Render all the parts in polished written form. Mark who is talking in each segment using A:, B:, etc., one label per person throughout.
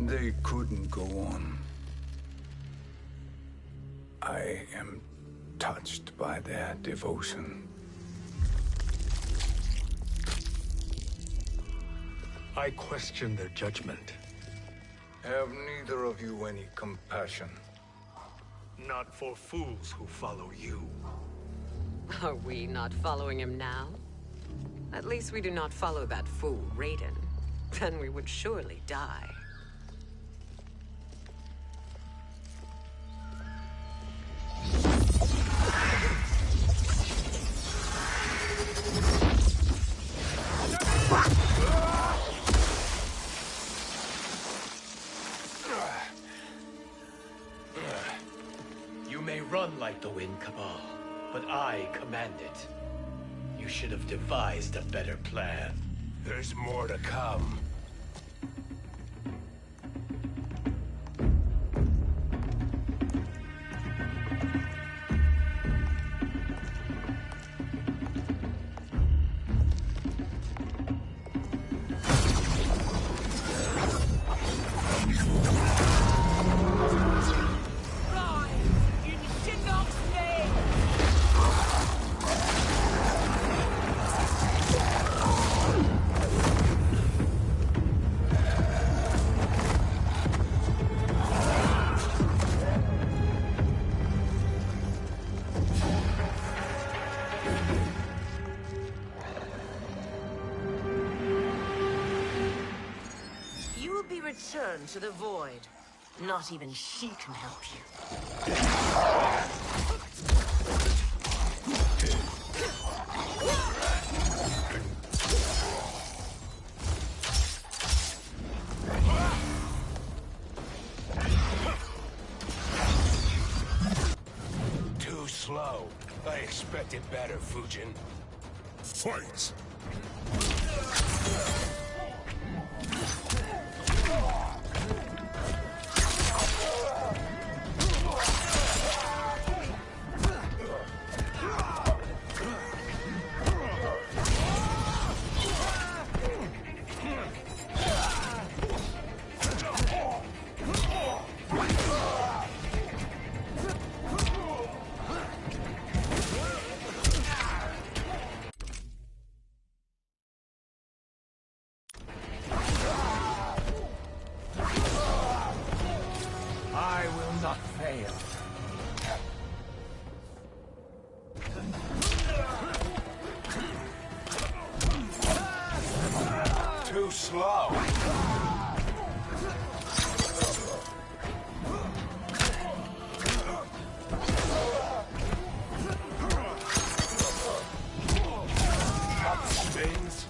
A: They couldn't go on. I am touched by their devotion.
B: I question their judgment.
A: Have neither of you any compassion?
B: Not for fools who follow you.
C: Are we not following him now? At least we do not follow that fool, Raiden. Then we would surely die.
D: You may run like the wind, Cabal, but I command it. You should have devised a better plan.
E: There's more to come.
F: Return to the void. Not even she can help you.
E: Too slow. I expected better, Fujin. Fight!
A: I will not fail.
E: Too slow. Spins.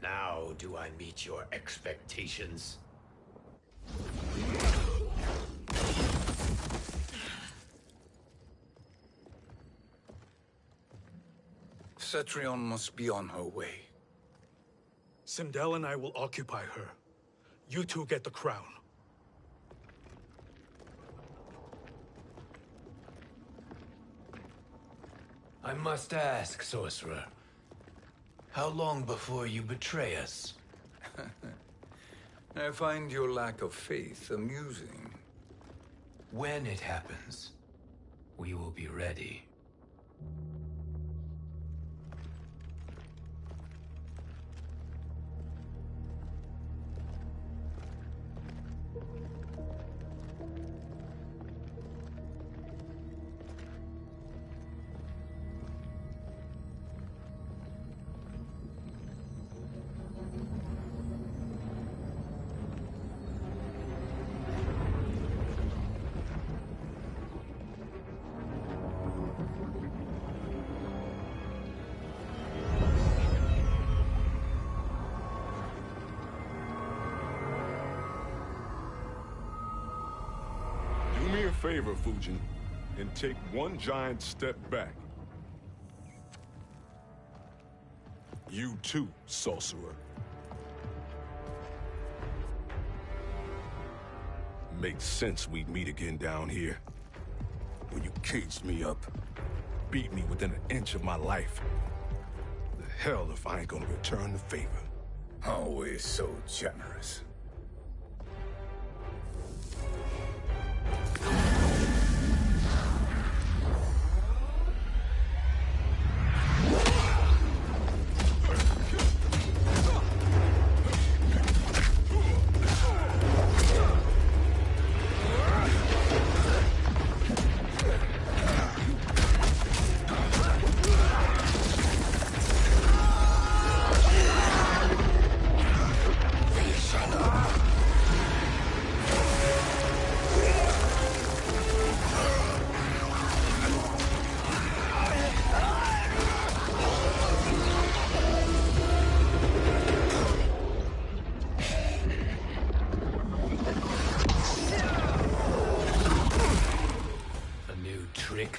D: Now do I meet your expectations?
A: Cetrion must be on her way.
B: Sindel and I will occupy her. You two get the crown.
D: I must ask, sorcerer. How long before you betray us?
A: I find your lack of faith amusing.
D: When it happens, we will be ready.
E: Do me a favor, Fujin.
G: and take one giant step back. You too, sorcerer. Makes sense we'd meet again down here. When you caged me up, beat me within an inch of my life. The hell if I ain't gonna return the favor.
E: Always so generous.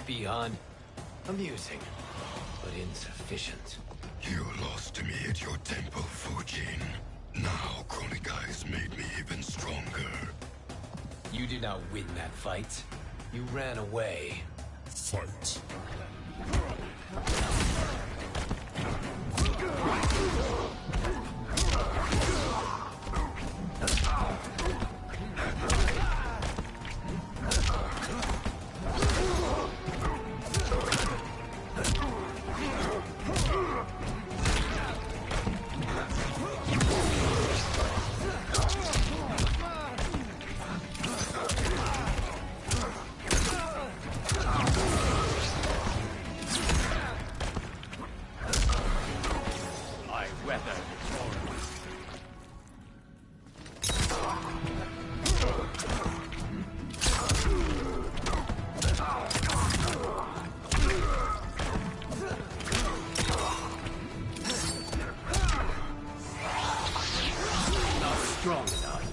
D: Beyond amusing, but insufficient.
H: You lost to me at your temple, Fujin. Now Kronika has made me even stronger.
D: You did not win that fight. You ran away.
H: Fight.
D: Strong enough.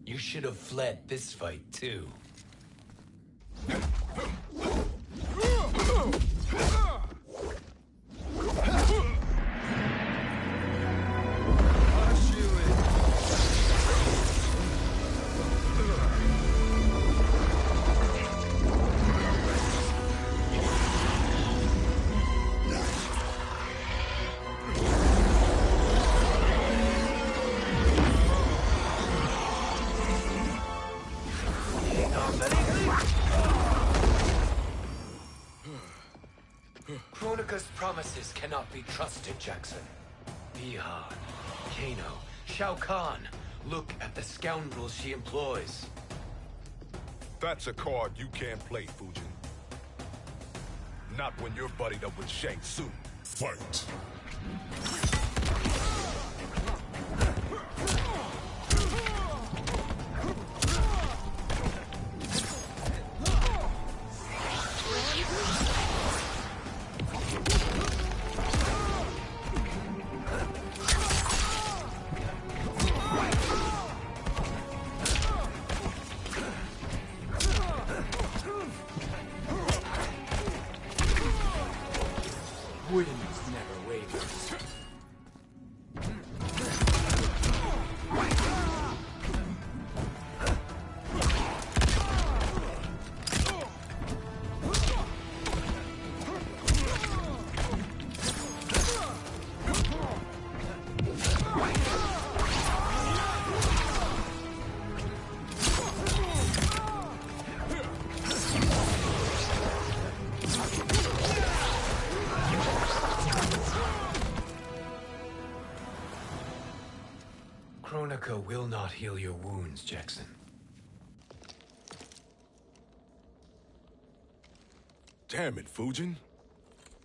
D: You should have fled this fight too. Kronika's promises cannot be trusted, Jackson. Bihan, Kano, Shao Kahn. Look at the scoundrels she employs.
G: That's a card you can't play, Fujin. Not when you're buddied up with Shang Tsung.
H: Fight.
D: Winds never waver. Kronika will not heal your wounds, Jackson.
G: Damn it, Fujin.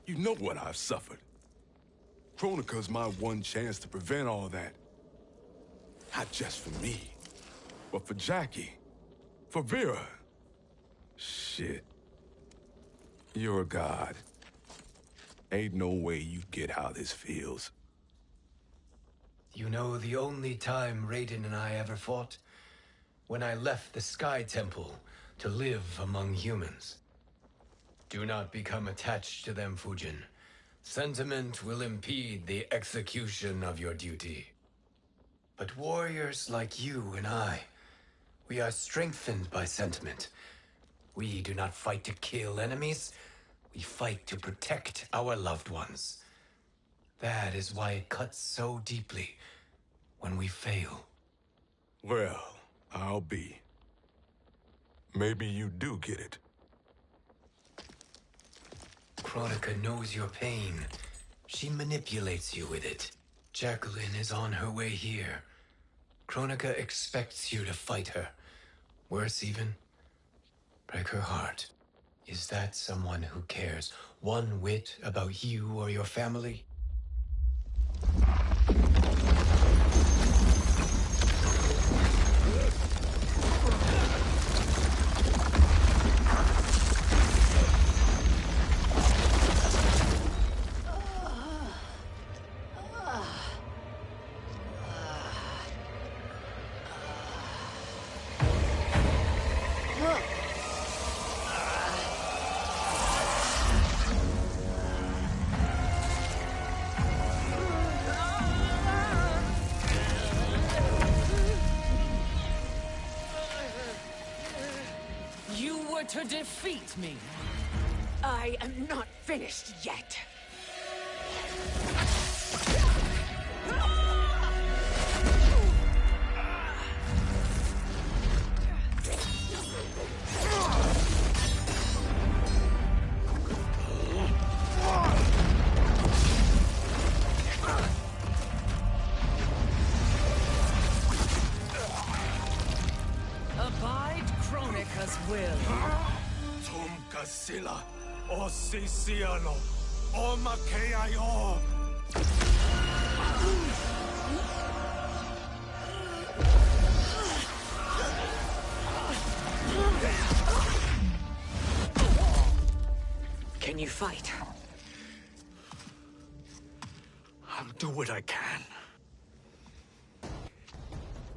G: You know what I've suffered. Kronika's my one chance to prevent all that. Not just for me, but for Jackie, for Vera. Shit. You're a god. Ain't no way you get how this feels.
D: You know the only time Raiden and I ever fought? When I left the Sky Temple to live among humans. Do not become attached to them, Fujin. Sentiment will impede the execution of your duty. But warriors like you and I, we are strengthened by sentiment. We do not fight to kill enemies. We fight to protect our loved ones. That is why it cuts so deeply when we fail.
G: Well, I'll be. Maybe you do get it.
D: Kronika knows your pain. She manipulates you with it. Jacqueline is on her way here. Kronika expects you to fight her. Worse even, break her heart. Is that someone who cares one whit about you or your family?
F: To defeat me.
C: I am not finished yet.
F: Abide Kronika's will.
B: Sila, o Sisiano, o Makeayo.
C: Can you fight?
B: I'll do what I can.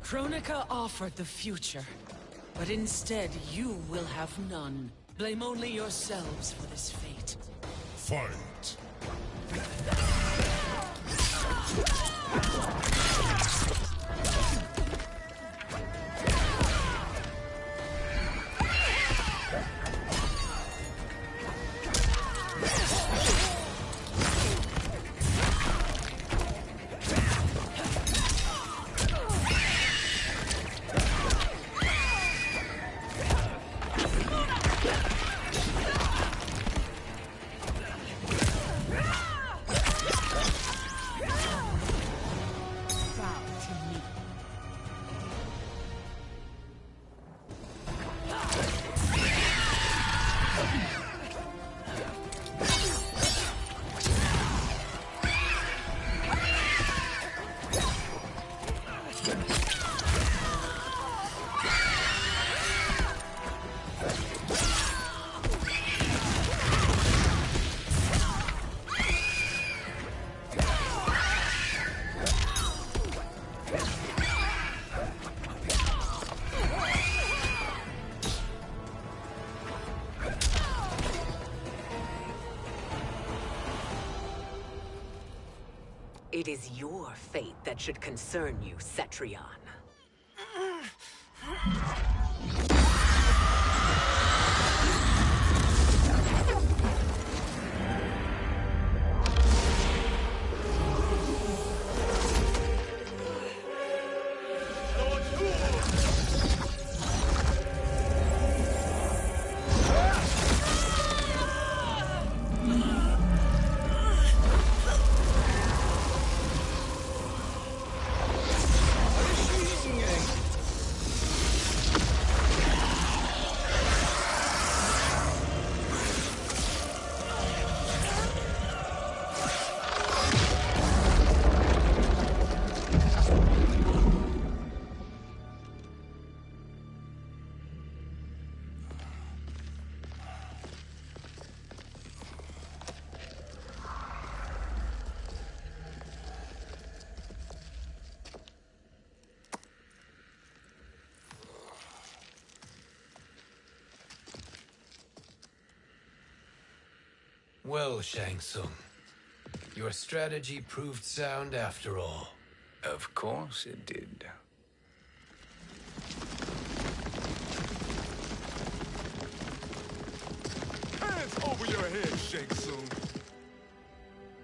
F: Kronika offered the future, but instead you will have none. Blame only yourselves for this fate.
H: Fight!
C: It is your fate that should concern you, Cetrion.
D: Well, Shang Tsung, your strategy proved sound after all.
A: Of course it did.
G: Hands over your head, Shang Tsung.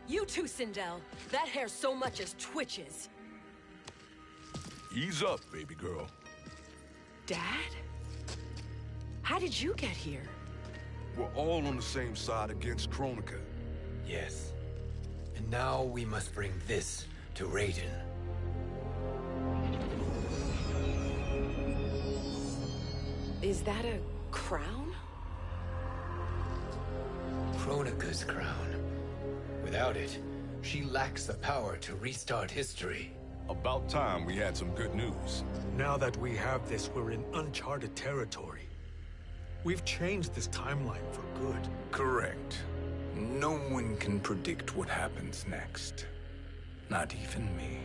I: You too, Sindel. That hair so much as twitches.
G: Ease up, baby girl.
I: Dad? How did you get here?
G: We're all on the same side against Kronika.
D: Yes. And now we must bring this to Raiden.
I: Is that a crown?
D: Kronika's crown. Without it, she lacks the power to restart history.
G: About time we had some good news.
B: Now that we have this, we're in uncharted territory. We've changed this timeline for good.
A: Correct. No one can predict what happens next. Not even me.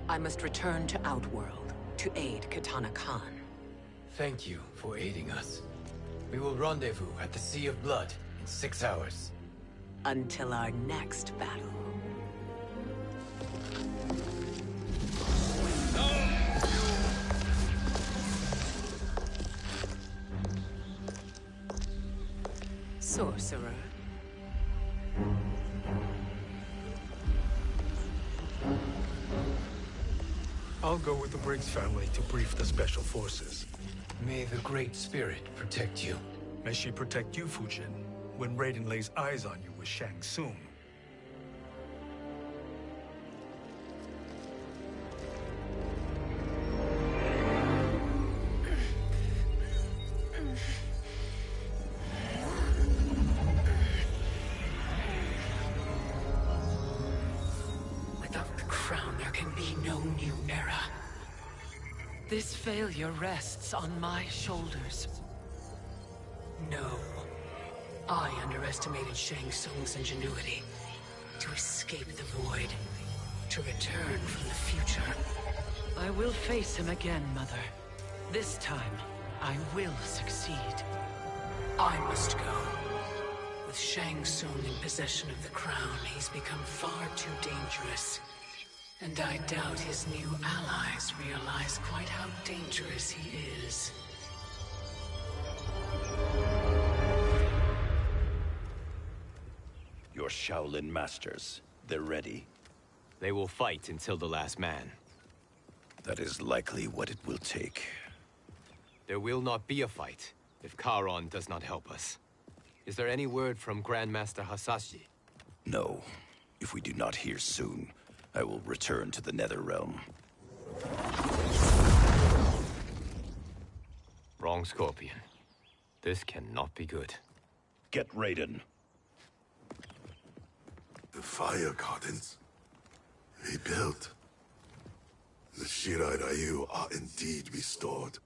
C: I must return to Outworld to aid Katana Khan.
D: Thank you for aiding us. We will rendezvous at the Sea of Blood in 6 hours.
C: Until our next battle. Sorcerer.
B: I'll go with the Briggs family to brief the Special Forces.
D: May the Great Spirit protect you.
B: May she protect you, Fujin, when Raiden lays eyes on you with Shang Tsung.
F: Without the crown, there can be no new era. This failure rests on my shoulders. No. I underestimated Shang Tsung's ingenuity. To escape the void. To return from the future. I will face him again, Mother. This time, I will succeed. I must go. With Shang Tsung in possession of the crown, he's become far too dangerous. And I doubt his new allies realize quite how dangerous he is.
J: Your Shaolin masters, they're ready.
K: They will fight until the last man.
J: That is likely what it will take.
K: There will not be a fight if Charon does not help us. Is there any word from Grandmaster Hasashi?
J: No. If we do not hear soon, I will return to the Netherrealm.
K: Wrong, Scorpion. This cannot be good.
J: Get Raiden.
L: The fire gardens. Rebuilt. The Shirai Ryu are indeed restored.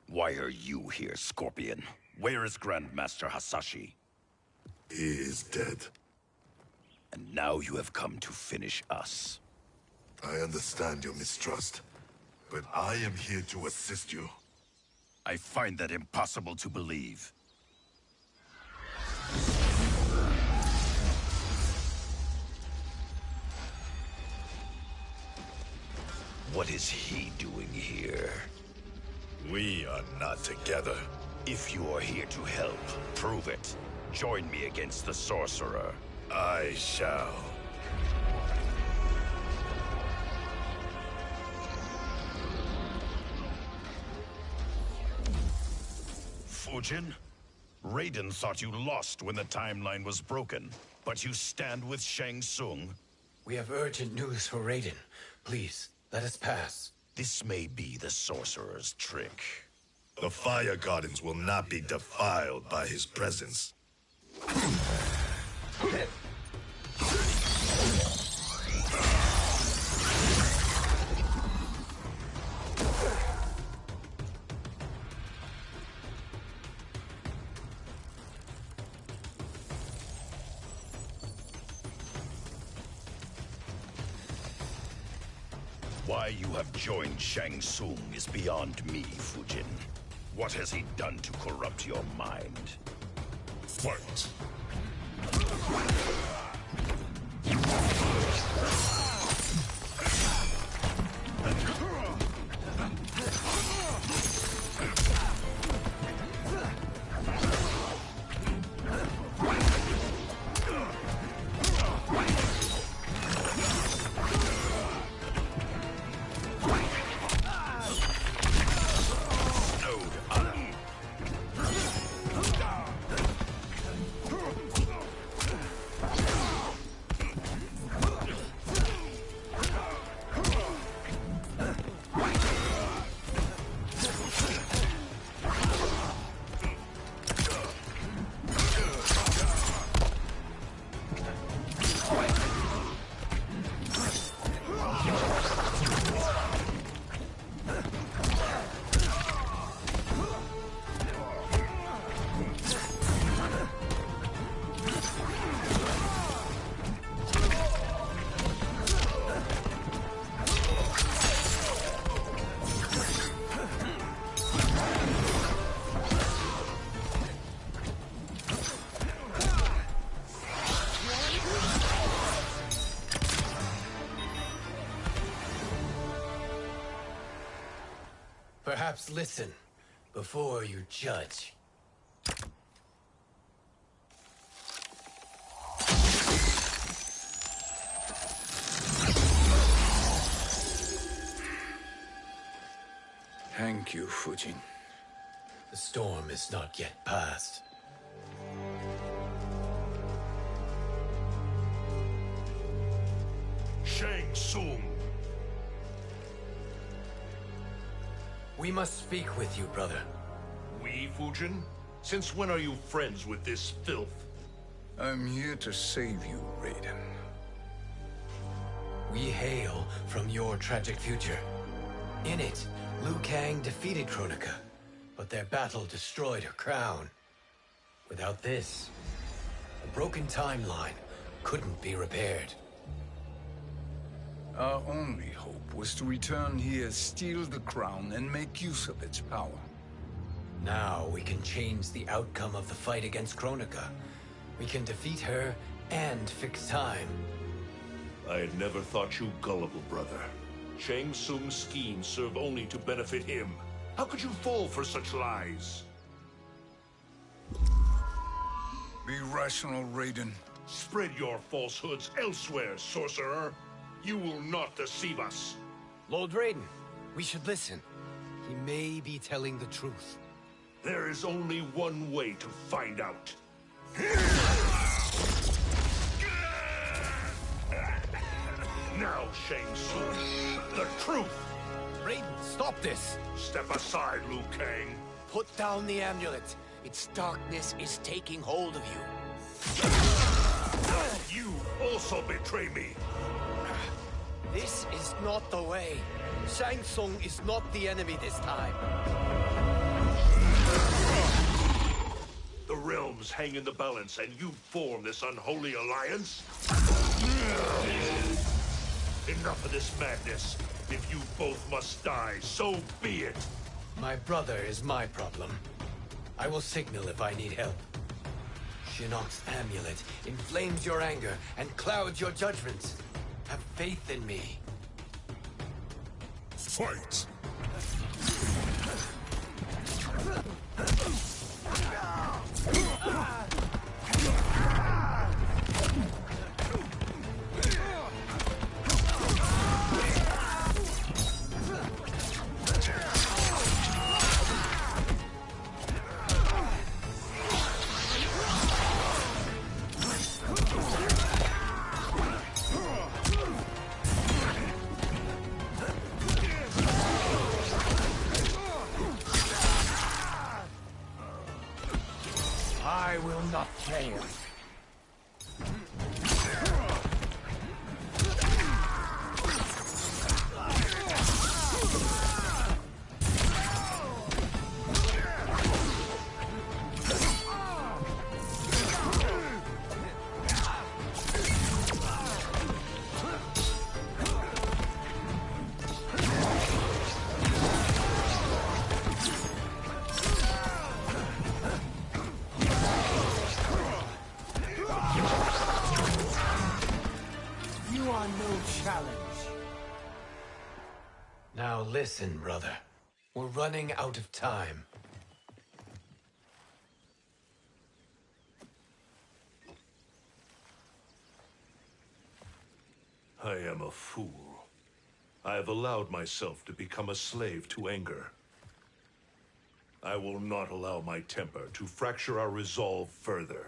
J: Why are you here, Scorpion? Where is Grandmaster Hasashi?
L: He is dead.
J: And now you have come to finish us.
L: I understand your mistrust, but I am here to assist you.
J: I find that impossible to believe. What is he doing here?
L: We are not together.
J: If you are here to help, prove it. Join me against the Sorcerer.
L: I shall.
J: Fujin? Raiden thought you lost when the timeline was broken, but you stand with Shang Tsung.
D: We have urgent news for Raiden. Please, let us pass.
J: This may be the Sorcerer's trick.
L: The fire gardens will not be defiled by his presence.
J: Why you have joined Shang Tsung is beyond me, Fujin. What has he done to corrupt your mind?
L: Fight!
D: Perhaps listen before you judge.
E: Thank you, Fujin.
D: The storm is not yet past.
J: Shang Tsung.
D: We must speak with you, brother.
J: We, Fujin? Since when are you friends with this filth?
E: I'm here to save you, Raiden.
D: We hail from your tragic future. In it, Liu Kang defeated Kronika, but their battle destroyed her crown. Without this, a broken timeline couldn't be repaired.
E: Our only hope was to return here, steal the crown, and make use of its power.
D: Now we can change the outcome of the fight against Kronika. We can defeat her and fix time.
J: I had never thought you gullible, brother. Shang Tsung's schemes serve only to benefit him. How could you fall for such lies?
E: Be rational, Raiden.
J: Spread your falsehoods elsewhere, sorcerer. You will not deceive us.
D: Lord Raiden, we should listen. He may be telling the truth.
J: There is only one way to find out. Now, Shang Tsung, the truth!
D: Raiden, stop this!
J: Step aside, Liu Kang.
D: Put down the amulet. Its darkness is taking hold of you.
J: You also betray me.
D: This is not the way. Shang Tsung is not the enemy this time.
J: The realms hang in the balance, and you form this unholy alliance? Enough of this madness. If you both must die, so be it.
D: My brother is my problem. I will signal if I need help. Shinnok's amulet inflames your anger and clouds your judgments. Have faith in me.
J: Fight!
D: I will not fail. Listen, brother. We're running out of time.
J: I am a fool. I have allowed myself to become a slave to anger. I will not allow my temper to fracture our resolve further.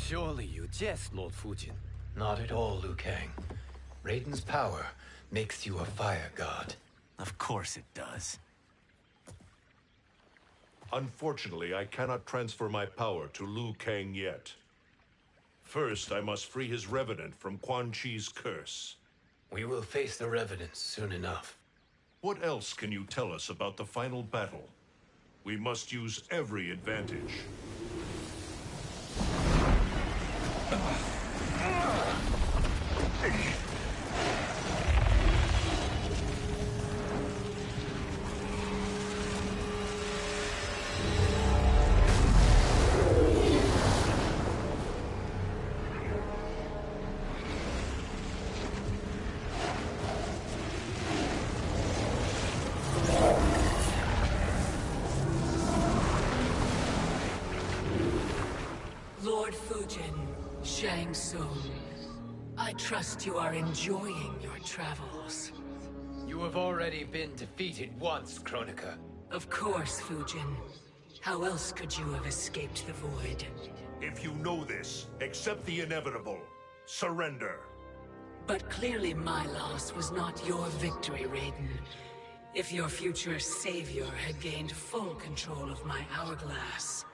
K: Surely you jest, Lord Fujin.
D: Not at all, Liu Kang. Raiden's power makes you a fire god.
M: Of course it does.
J: Unfortunately, I cannot transfer my power to Liu Kang yet. First, I must free his revenant from Quan Chi's curse.
D: We will face the revenants soon enough.
J: What else can you tell us about the final battle? We must use every advantage.
F: Lord Fujin, Shang Tsung, I trust you are enjoying your travels.
D: You have already been defeated once, Kronika.
F: Of course, Fujin. How else could you have escaped the void?
J: If you know this, accept the inevitable. Surrender.
F: But clearly my loss was not your victory, Raiden. If your future savior had gained full control of my hourglass,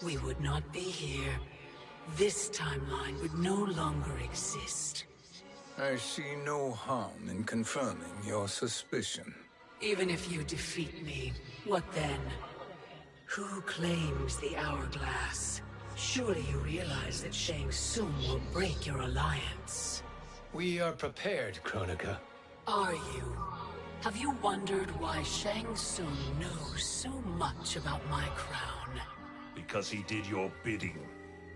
F: we would not be here. This timeline would no longer exist.
E: I see no harm in confirming your suspicion.
F: Even if you defeat me, what then? Who claims the hourglass? Surely you realize that Shang Tsung will break your alliance.
D: We are prepared, Kronika.
F: Are you? Have you wondered why Shang Tsung knows so much about my crown?
J: Because he did your bidding,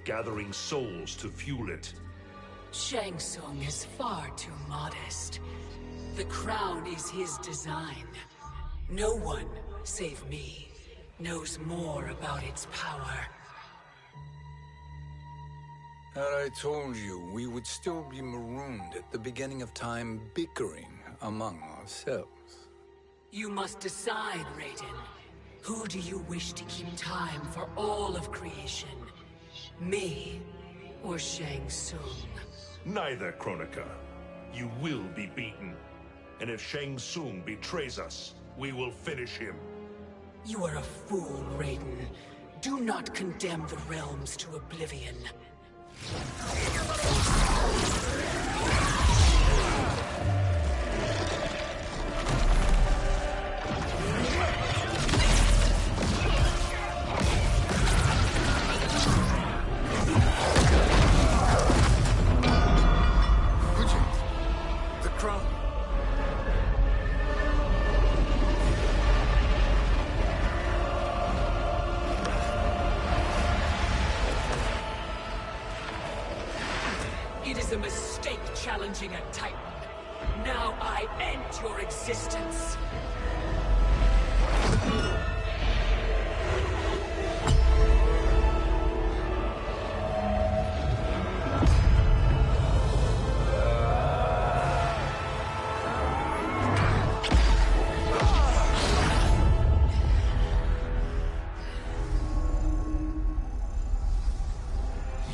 J: gathering souls to fuel it.
F: Shang Tsung is far too modest. The crown is his design. No one, save me, knows more about its power.
E: Had I told you, we would still be marooned at the beginning of time, bickering among ourselves.
F: You must decide, Raiden. Who do you wish to keep time for all of creation? Me or Shang Tsung?
J: Neither, Kronika. You will be beaten. And if Shang Tsung betrays us, we will finish him.
F: You are a fool, Raiden. Do not condemn the realms to oblivion.
E: The crown.
F: It is a mistake challenging a Titan. Now I end your existence.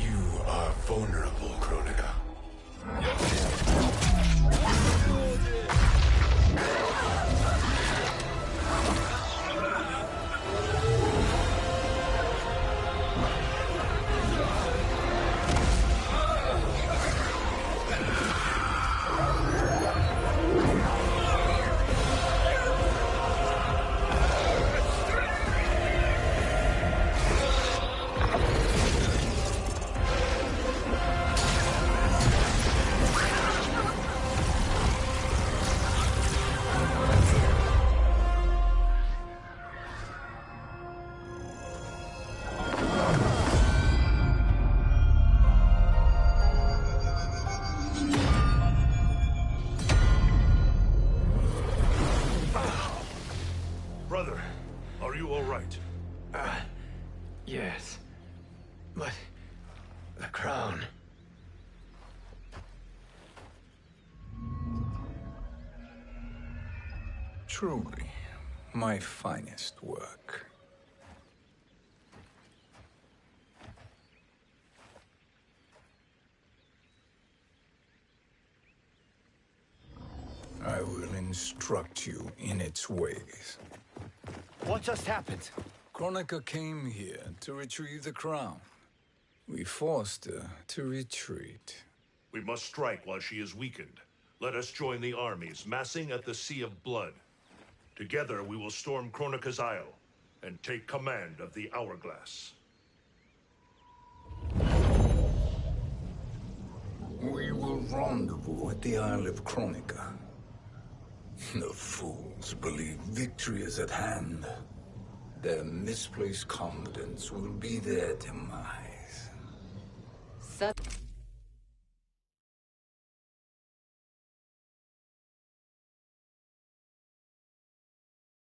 D: You are vulnerable, Kronika.
E: Truly, my finest work. I will instruct you in its ways.
K: What just happened?
E: Kronika came here to retrieve the crown. We forced her to retreat.
J: We must strike while she is weakened. Let us join the armies, massing at the Sea of Blood. Together we will storm Kronika's Isle and take command of the Hourglass.
E: We will rendezvous at the Isle of Kronika. The fools believe victory is at hand. Their misplaced confidence will be their demise.